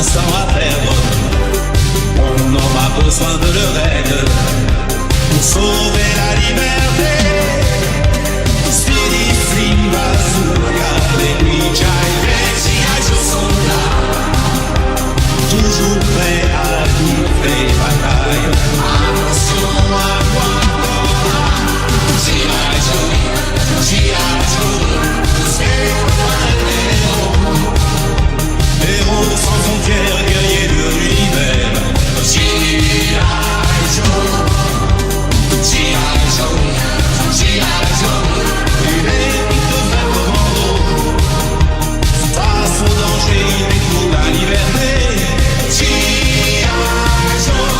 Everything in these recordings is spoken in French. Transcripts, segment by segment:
instant à perdre. On aura besoin de leur aide pour sauver la liberté. Speedy, Slim, Bazooka, les G.I. Joe sont là, toujours prêts à livrer bataille. Attention à moi, G.I. Joe, c'est héros sans frontières, guerriers de l'univers. G.I. Joe, G.I. Joe, G.I. Joe, il hérite de faire commando. Face au danger, il découvre la liberté. G.I. Joe,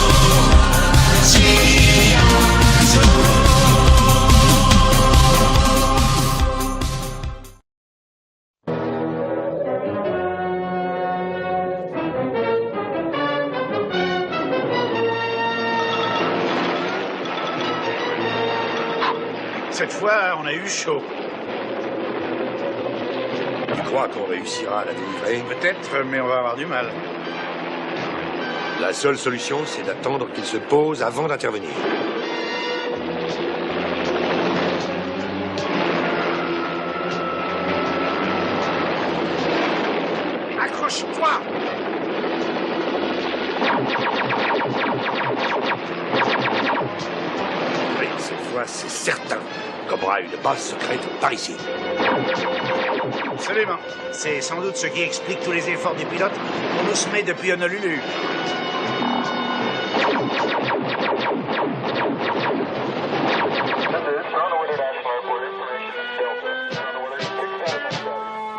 G.I. Joe. Cette fois, on a eu chaud. Tu crois qu'on réussira à la délivrer? Peut-être, mais on va avoir du mal. La seule solution, c'est d'attendre qu'il se pose avant d'intervenir. Accroche-toi! Oui, cette fois, c'est certain. Cobra a une base secrète par ici. Absolument. C'est sans doute ce qui explique tous les efforts des pilotes pour nous semer depuis Honolulu.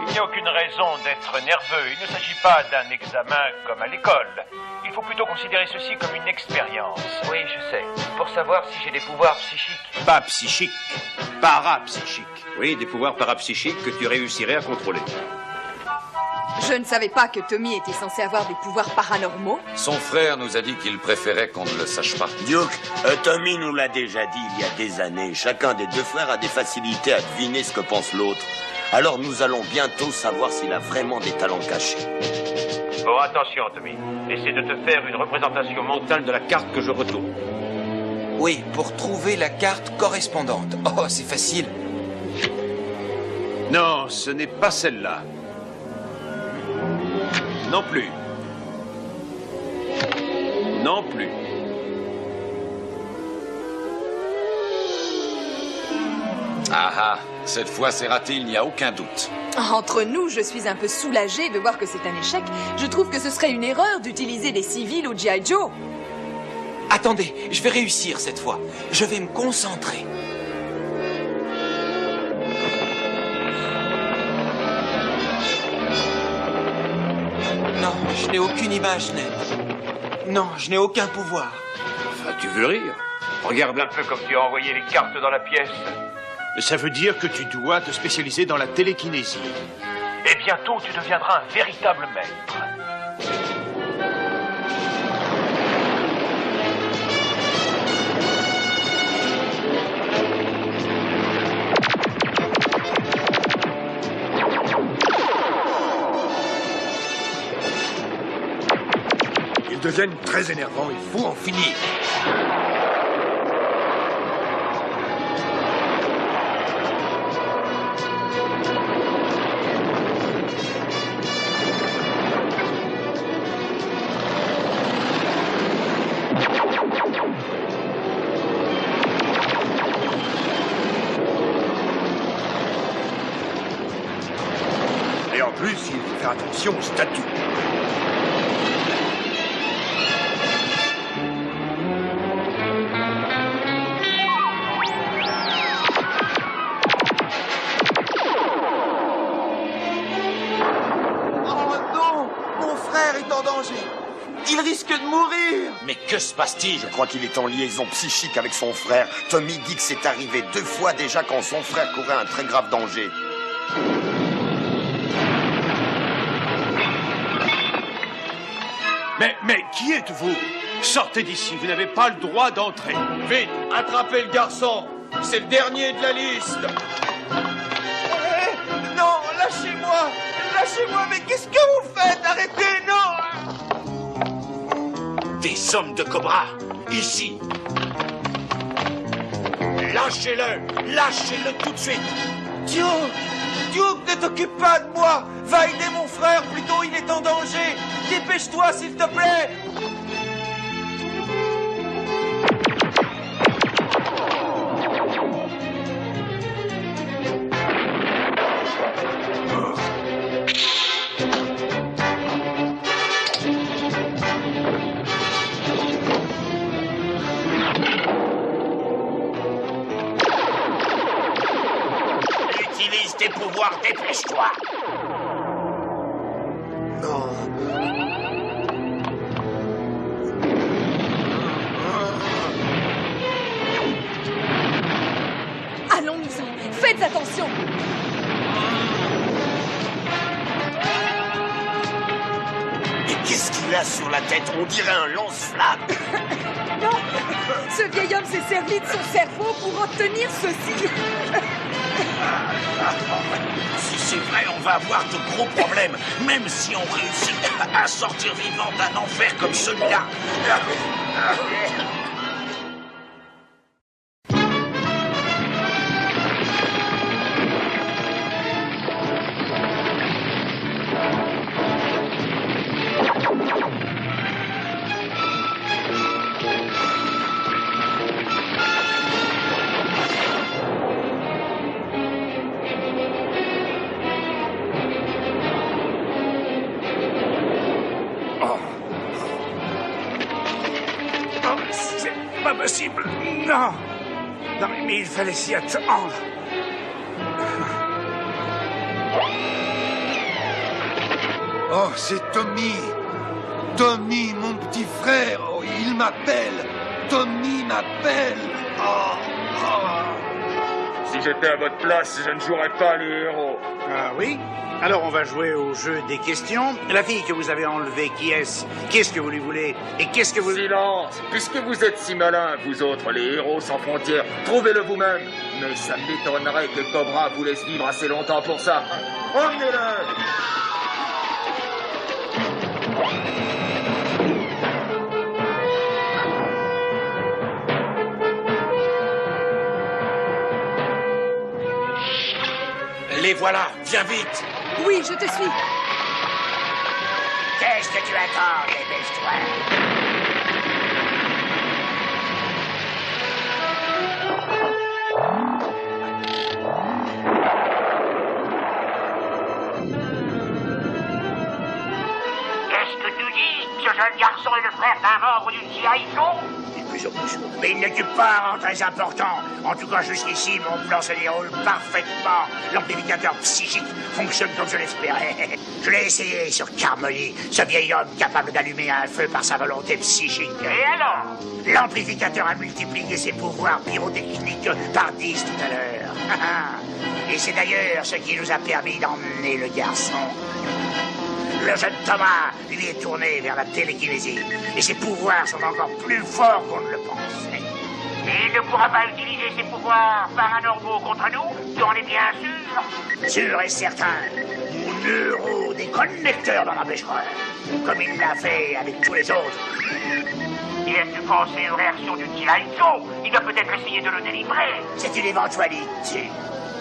Il n'y a aucune raison d'être nerveux. Il ne s'agit pas d'un examen comme à l'école. Il faut plutôt considérer ceci comme une expérience. Oui, je sais. Pour savoir si j'ai des pouvoirs psychiques. Pas psychique, parapsychique. Oui, des pouvoirs parapsychiques que tu réussirais à contrôler. Je ne savais pas que Tommy était censé avoir des pouvoirs paranormaux. Son frère nous a dit qu'il préférait qu'on ne le sache pas. Duke, Tommy nous l'a déjà dit il y a des années. Chacun des deux frères a des facilités à deviner ce que pense l'autre. Alors nous allons bientôt savoir s'il a vraiment des talents cachés. Bon, attention, Tommy. Essaie de te faire une représentation mentale De la carte que je retourne. Oui, pour trouver la carte correspondante. Oh, c'est facile. Non, ce n'est pas celle-là. Non plus. Non plus. Ah ah, cette fois c'est raté, il n'y a aucun doute. Entre nous, je suis un peu soulagée de voir que c'est un échec. Je trouve que ce serait une erreur d'utiliser des civils au G.I. Joe. Attendez, je vais réussir cette fois. Je vais me concentrer. Non, je n'ai aucune image nette. Non, je n'ai aucun pouvoir. Enfin, tu veux rire? Regarde un peu comme tu as envoyé les cartes dans la pièce. Ça veut dire que tu dois te spécialiser dans la télékinésie. Et bientôt, tu deviendras un véritable maître. Ils deviennent très énervants, il faut en finir. Et en plus, il faut faire attention au statut. Il risque de mourir. Mais que se passe-t-il? Je crois qu'il est en liaison psychique avec son frère. Tommy dit que c'est arrivé 2 fois déjà quand son frère courait un très grave danger. Mais qui êtes-vous? Sortez d'ici, vous n'avez pas le droit d'entrer. Vite, attrapez le garçon. C'est le dernier de la liste. Non, lâchez-moi. Lâchez-moi, mais qu'est-ce que vous faites? Arrêtez, non. sommes de Cobra, ici. Lâchez-le! Lâchez-le tout de suite! Duke! Duke, ne t'occupe pas de moi! Va aider mon frère, plutôt il est en danger! Dépêche-toi, s'il te plaît! Utilise tes pouvoirs, dépêche-toi! Allons-nous-en. Faites attention. Et qu'est-ce qu'il a sur la tête? On dirait un lance-flamme! Non, ce vieil homme s'est servi de son cerveau pour obtenir ceci. Si c'est vrai, on va avoir de gros problèmes, même si on réussit à sortir vivant d'un enfer comme celui-là. Oh, c'est pas possible. Non. Non, mais il fallait s'y attendre. Oh, c'est Tommy! Tommy, mon petit frère! Oh, il m'appelle! Tommy m'appelle! Oh, oh. Si j'étais à votre place, je ne jouerais pas les héros. Ah oui? Alors on va jouer au jeu des questions. La fille que vous avez enlevée, qui est-ce? Qu'est-ce que vous lui voulez? Et qu'est-ce que vous... Silence! Puisque vous êtes si malins, vous autres, les héros sans frontières, trouvez-le vous-même. Mais ça m'étonnerait que Cobra vous laisse vivre assez longtemps pour ça. Emmenez-le! Les voilà, viens vite! Oui, je te suis. Qu'est-ce que tu attends, dépêche-toi! Qu'est-ce que tu dis? Ce jeune garçon est le frère d'un membre du CISO? Mais il n'occupe pas un rang très important. En tout cas, jusqu'ici, mon plan se déroule parfaitement. L'amplificateur psychique fonctionne comme je l'espérais. Je l'ai essayé sur Carmody, ce vieil homme capable d'allumer un feu par sa volonté psychique. Et alors? L'amplificateur a multiplié ses pouvoirs pyrotechniques par 10 tout à l'heure. Et c'est d'ailleurs ce qui nous a permis d'emmener le garçon. Le jeune Thomas, lui, est tourné vers la télékinésie. Et ses pouvoirs sont encore plus forts qu'on ne le pensait. Et il ne pourra pas utiliser ses pouvoirs paranormaux contre nous? Tu en es bien sûr? Sûr et certain. Mon euro des connecteurs m'en empêchera. Comme il l'a fait avec tous les autres. Et as-tu pensé aux réactions du T-Light-O? Il doit peut-être essayer de le délivrer. C'est une éventualité.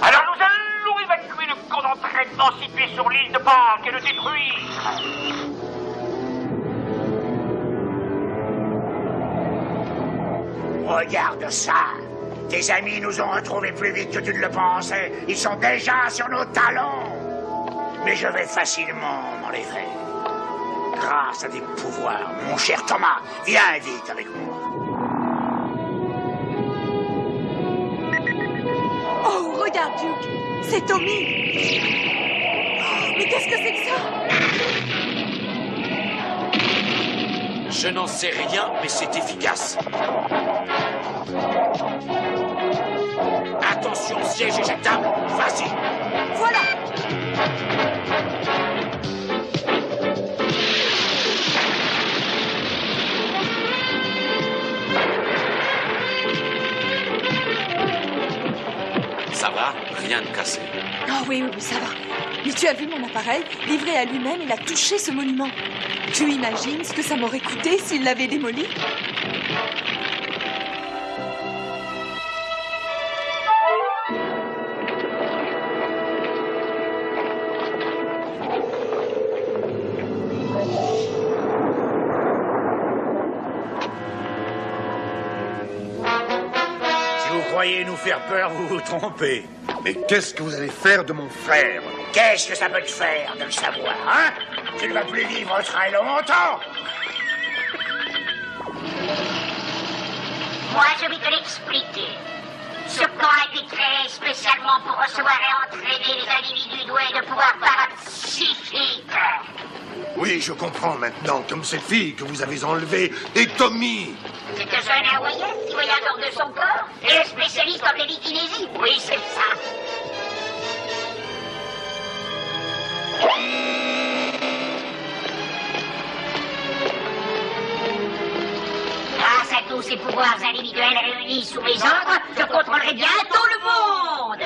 Alors nous allons évacuer le camp d'entraînement situé sur l'île de Pâques et le détruire. Regarde ça. Tes amis nous ont retrouvés plus vite que tu ne le pensais. Ils sont déjà sur nos talons. Mais je vais facilement m'en livrer. Grâce à des pouvoirs. Mon cher Thomas, viens vite avec moi. Oh, regarde, Duke. C'est Tommy. Oh, mais qu'est-ce que c'est que ça? Je n'en sais rien, mais c'est efficace. Attention, siège éjectable, vas-y. Voilà. Ça va? Rien de cassé. Oh oui, oui, ça va. Mais tu as vu mon appareil? Livré à lui-même, il a touché ce monument. Tu imagines ce que ça m'aurait coûté s'il l'avait démoli? Croyez nous faire peur, vous vous trompez. Mais qu'est-ce que vous allez faire de mon frère? Qu'est-ce que ça peut te faire de le savoir, hein? Tu ne vas plus vivre très longtemps. Moi, je vais te l'expliquer. Ce camp a été créé spécialement pour recevoir et entraîner les individus doués de pouvoirs parapsychiques. Oui, je comprends maintenant, comme cette fille que vous avez enlevée, et Tommy. Cette jeune hawaïenne qui voyage hors de son corps et le spécialiste en télékinésie. Oui, c'est ça. Grâce à tous ces pouvoirs individuels réunis sous mes ordres, je contrôlerai bientôt le monde.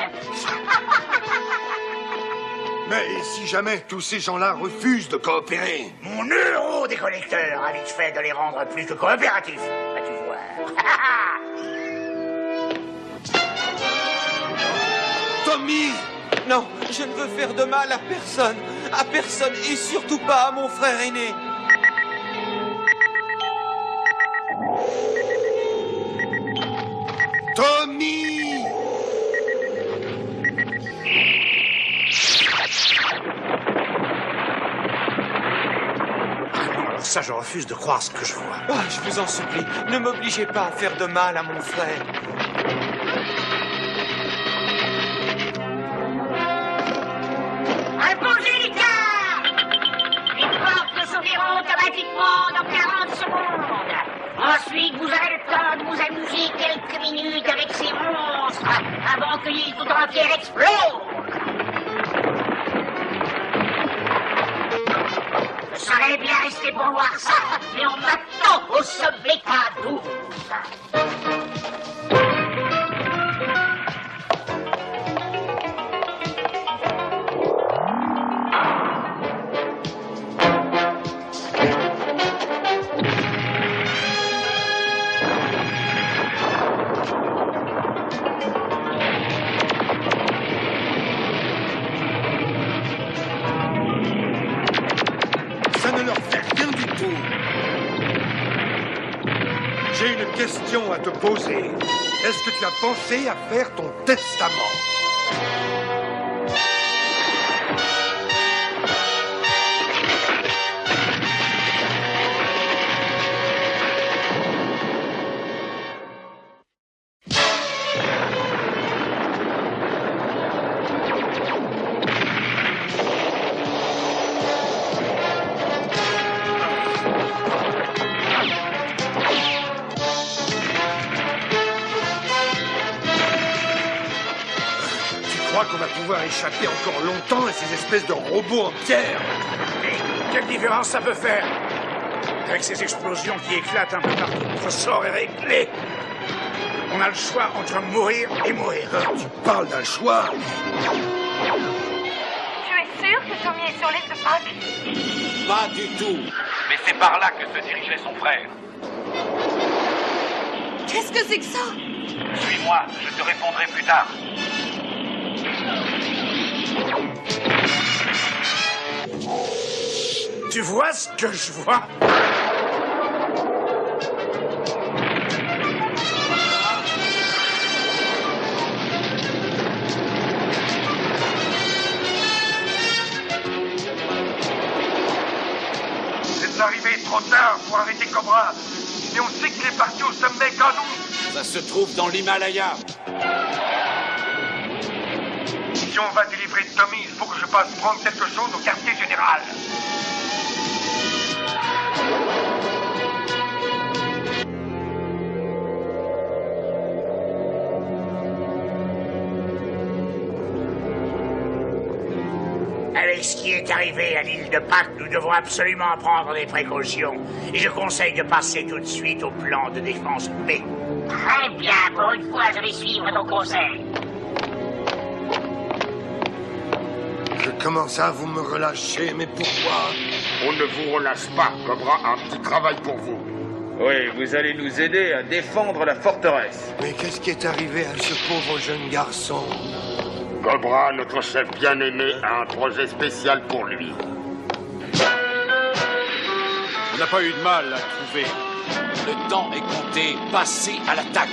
Mais si jamais tous ces gens-là refusent de coopérer? Mon euro déconnecteur a vite fait de les rendre plus que coopératifs. Vas-tu voir? Tommy! Non, je ne veux faire de mal à personne. À personne et surtout pas à mon frère aîné. Tommy! Ça, je refuse de croire ce que je vois. Ah, je vous en supplie, ne m'obligez pas à faire de mal à mon frère. Imposez les cartes! Les portes s'ouvriront automatiquement dans 40 secondes. Ensuite, vous aurez le temps de vous amuser quelques minutes avec ces monstres avant que l'île tout entière explose. Je serais bien resté pour voir ça, mais on m'attend au sommet K12. Ça ne leur fait rien du tout. J'ai une question à te poser. Est-ce que tu as pensé à faire ton testament? Je crois qu'on va pouvoir échapper encore longtemps à ces espèces de robots en pierre. Mais quelle différence ça peut faire? Avec ces explosions qui éclatent un peu partout, notre sort est réglé. On a le choix entre mourir et mourir. Tu parles d'un choix? Tu es sûr que Tommy est sur l'île de Pâques? Pas du tout. Mais c'est par là que se dirigeait son frère. Qu'est-ce que c'est que ça? Suis-moi, je te répondrai plus tard. Tu vois ce que je vois? Vous êtes arrivés trop tard pour arrêter Cobra. Et on sait qu'il est parti au sommet K12. Ça se trouve dans l'Himalaya. Si on va délivrer Tommy, il faut que je passe prendre quelque chose au quartier général. Avec ce qui est arrivé à l'île de Pâques, nous devons absolument prendre des précautions. Et je conseille de passer tout de suite au plan de défense B. Très bien, pour une fois, je vais suivre ton conseil. Je Comment ça, vous me relâchez? Mais pourquoi? On ne vous relâche pas. Cobra a un petit travail pour vous. Oui, vous allez nous aider à défendre la forteresse. Mais qu'est-ce qui est arrivé à ce pauvre jeune garçon? Cobra, notre chef bien-aimé, a un projet spécial pour lui. On n'a pas eu de mal à trouver. Le temps est compté. Passez à l'attaque.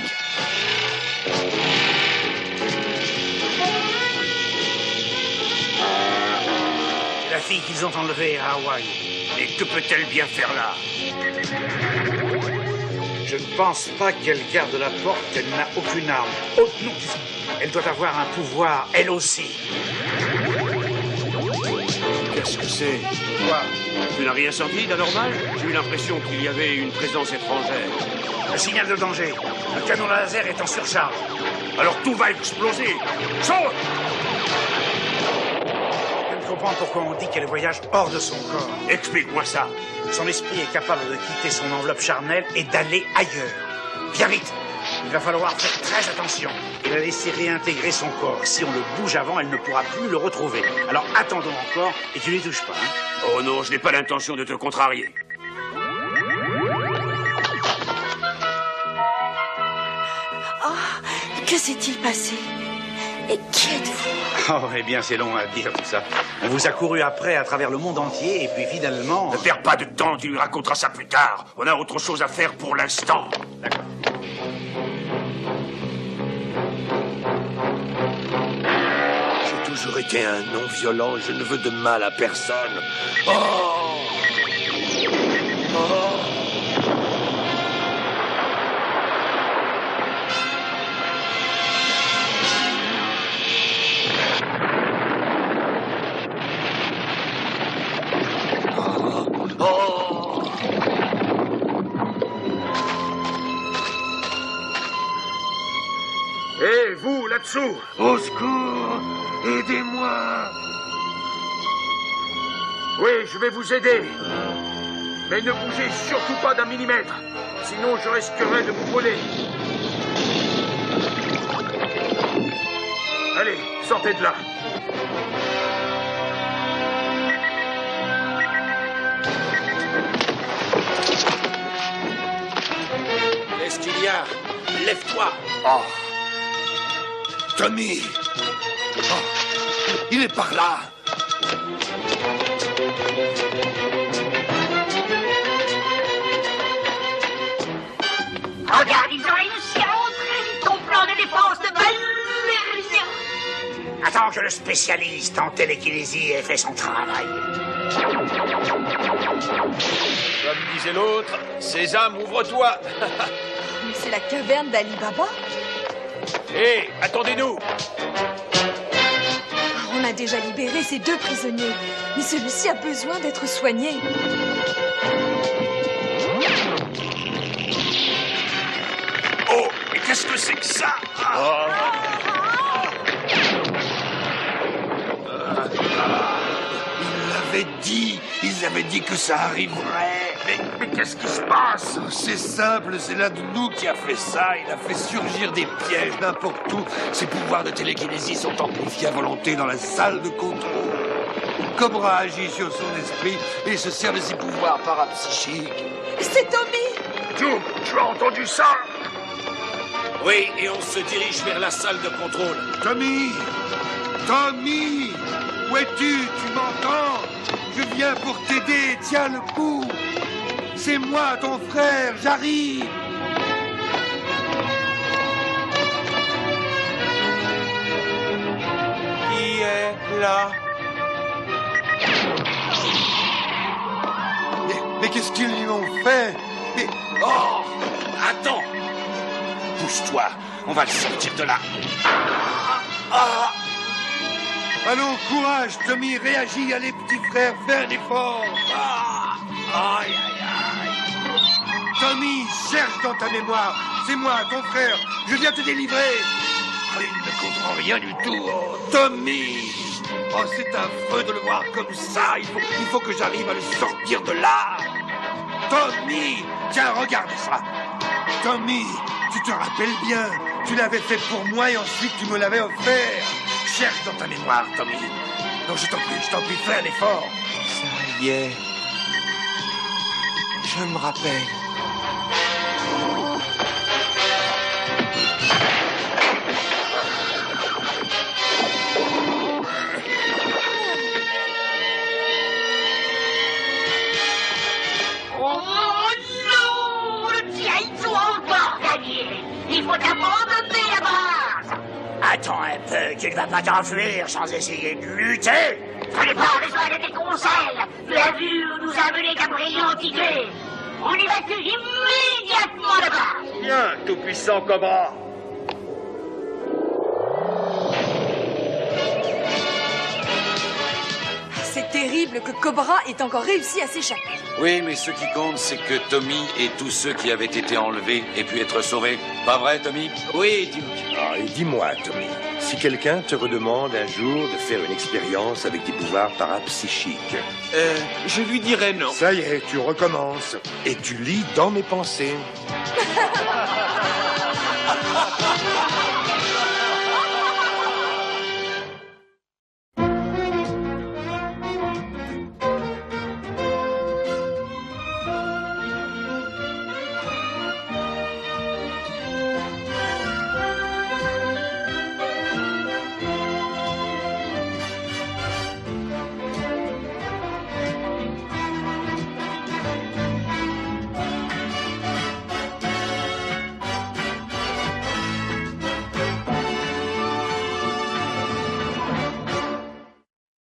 La fille qu'ils ont enlevée à Hawaï. Et que peut-elle bien faire là? Je ne pense pas qu'elle garde la porte, elle n'a aucune arme. Oh non, elle doit avoir un pouvoir, elle aussi. Qu'est-ce que c'est? Quoi? Tu n'as rien senti d'anormal? J'ai eu l'impression qu'il y avait une présence étrangère. Un signal de danger. Le canon laser est en surcharge. Alors tout va exploser. Saute! Je ne comprends pourquoi on dit qu'elle voyage hors de son corps. Explique-moi ça. Son esprit est capable de quitter son enveloppe charnelle et d'aller ailleurs. Viens vite. Il va falloir faire très attention et la laisser réintégrer son corps. Si on le bouge avant, elle ne pourra plus le retrouver. Alors attendons encore et tu n'y touches pas. Hein? Oh non, je n'ai pas l'intention de te contrarier. Oh, que s'est-il passé? Et qui êtes-vous? Oh, eh bien, c'est long à dire tout ça. On vous a couru après à travers le monde entier et puis finalement... Ne perds pas de temps, tu lui raconteras ça plus tard. On a autre chose à faire pour l'instant. D'accord. J'ai toujours été un non-violent, je ne veux de mal à personne. Oh! Oh! Hé, vous, là-dessous! Au secours! Aidez-moi! Oui, je vais vous aider. Mais ne bougez surtout pas d'un millimètre. Sinon, je risquerais de vous voler. Allez, sortez de là. Qu'est-ce qu'il y a? Lève-toi. Oh. Tommy! Oh. Il est par là! Regarde, ils ont réussi à entrer ton plan de défense de balle. Attends que le spécialiste en télékinésie ait fait son travail. Comme disait l'autre, Sésame, ouvre-toi. Mais c'est la caverne d'Ali Baba? Hé, attendez-nous. On a déjà libéré ces 2 prisonniers, mais celui-ci a besoin d'être soigné. Oh, mais qu'est-ce que c'est que ça? Ils avaient dit que ça arriverait. Mais qu'est-ce qui se passe? C'est simple, c'est l'un de nous qui a fait ça. Il a fait surgir des pièges n'importe où. Ses pouvoirs de télékinésie sont amplifiés à volonté dans la salle de contrôle. Cobra agit sur son esprit et se sert de ses pouvoirs parapsychiques. C'est Tommy! Joe, tu as entendu ça? Oui, et on se dirige vers la salle de contrôle. Tommy! Tommy! Où es-tu? Tu m'entends? Je viens pour t'aider, tiens le coup! C'est moi, ton frère, j'arrive! Qui est là? Mais qu'est-ce qu'ils lui ont fait? Mais... Oh! Attends! Pousse-toi, on va le sortir de là. Allons, courage, Tommy, réagis, allez, petit frère, fais un effort! Aïe, aïe, aïe! Tommy, cherche dans ta mémoire! C'est moi, ton frère, je viens te délivrer! Oh, il ne comprend rien du tout! Oh, Tommy! Oh, c'est affreux de le voir comme ça! Il faut que j'arrive à le sortir de là! Tommy! Tiens, regarde ça! Tommy, tu te rappelles bien? Tu l'avais fait pour moi et ensuite tu me l'avais offert! Cherche dans ta mémoire, Tommy. Non, je t'en prie, fais un effort. Ça y est. Je me rappelle. Oh non! Le Tiaïzo a encore gagné! Il faut abandonner la base! Attends un peu, tu ne vas pas t'enfuir sans essayer de lutter. Je n'ai pas besoin de tes conseils! Tu as vu où nous a mené ta brillante idée! On évacue immédiatement la base! Bien, tout-puissant Cobra. C'est terrible que Cobra ait encore réussi à s'échapper. Oui, mais ce qui compte, c'est que Tommy et tous ceux qui avaient été enlevés aient pu être sauvés. Pas vrai, Tommy? Oui, Duke. Ah, et dis-moi, Tommy, si quelqu'un te redemande un jour de faire une expérience avec des pouvoirs parapsychiques... Je lui dirai non. Ça y est, tu recommences. Et tu lis dans mes pensées.